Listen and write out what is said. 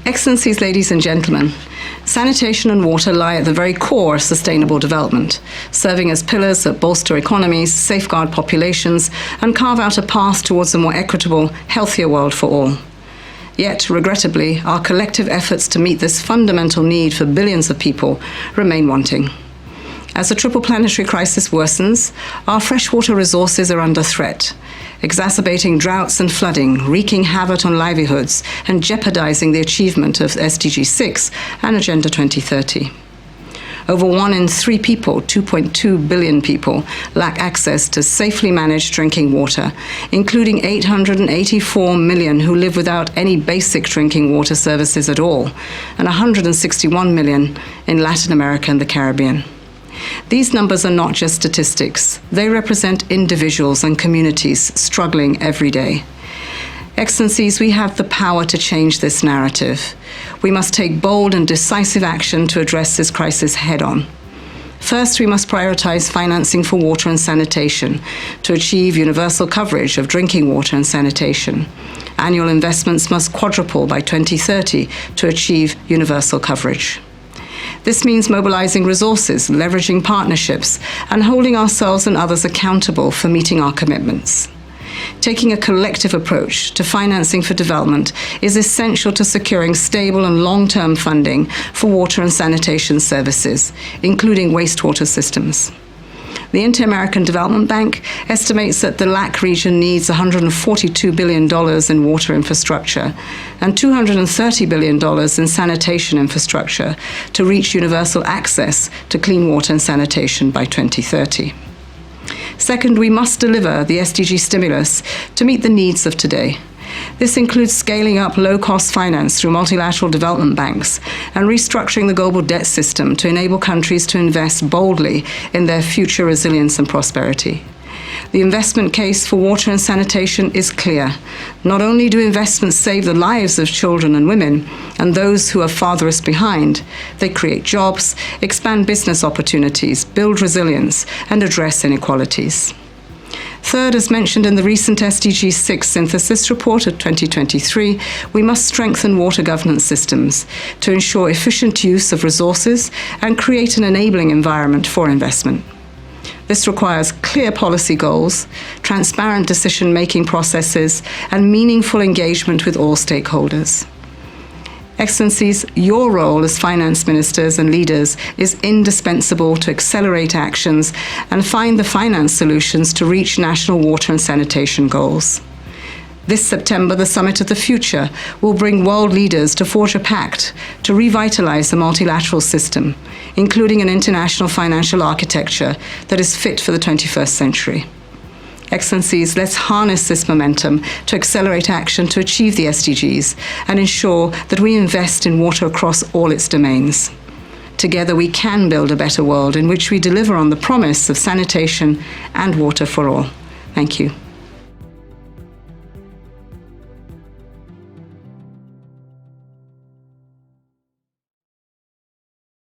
Excellencies, ladies and gentlemen, sanitation and water lie at the very core of sustainable development, serving as pillars that bolster economies, safeguard populations, and carve out a path towards a more equitable, healthier world for all. Yet, regrettably, our collective efforts to meet this fundamental need for billions of people remain wanting. As the triple planetary crisis worsens, our freshwater resources are under threat, exacerbating droughts and flooding, wreaking havoc on livelihoods, and jeopardizing the achievement of SDG 6 and Agenda 2030. Over 1 in 3 people, 2.2 billion people, lack access to safely managed drinking water, including 884 million who live without any basic drinking water services at all, and 161 million in Latin America and the Caribbean. These numbers are not just statistics. They represent individuals and communities struggling every day. Excellencies, we have the power to change this narrative. We must take bold and decisive action to address this crisis head-on. First, we must prioritize financing for water and sanitation to achieve universal coverage of drinking water and sanitation. Annual investments must quadruple by 2030 to achieve universal coverage. This means mobilizing resources, leveraging partnerships, and holding ourselves and others accountable for meeting our commitments. Taking a collective approach to financing for development is essential to securing stable and long-term funding for water and sanitation services, including wastewater systems. The Inter-American Development Bank estimates that the LAC region needs $142 billion in water infrastructure and $230 billion in sanitation infrastructure to reach universal access to clean water and sanitation by 2030. Second, we must deliver the SDG stimulus to meet the needs of today. This includes scaling up low-cost finance through multilateral development banks and restructuring the global debt system to enable countries to invest boldly in their future resilience and prosperity. The investment case for water and sanitation is clear. Not only do investments save the lives of children and women and those who are farthest behind, they create jobs, expand business opportunities, build resilience, and address inequalities. Third, as mentioned in the recent SDG 6 synthesis report of 2023, we must strengthen water governance systems to ensure efficient use of resources and create an enabling environment for investment. This requires clear policy goals, transparent decision-making processes, and meaningful engagement with all stakeholders. Excellencies, your role as finance ministers and leaders is indispensable to accelerate actions and find the finance solutions to reach national water and sanitation goals. This September, the Summit of the Future will bring world leaders to forge a pact to revitalize the multilateral system, including an international financial architecture that is fit for the 21st century. Excellencies, let's harness this momentum to accelerate action to achieve the SDGs and ensure that we invest in water across all its domains. Together we can build a better world in which we deliver on the promise of sanitation and water for all. Thank you.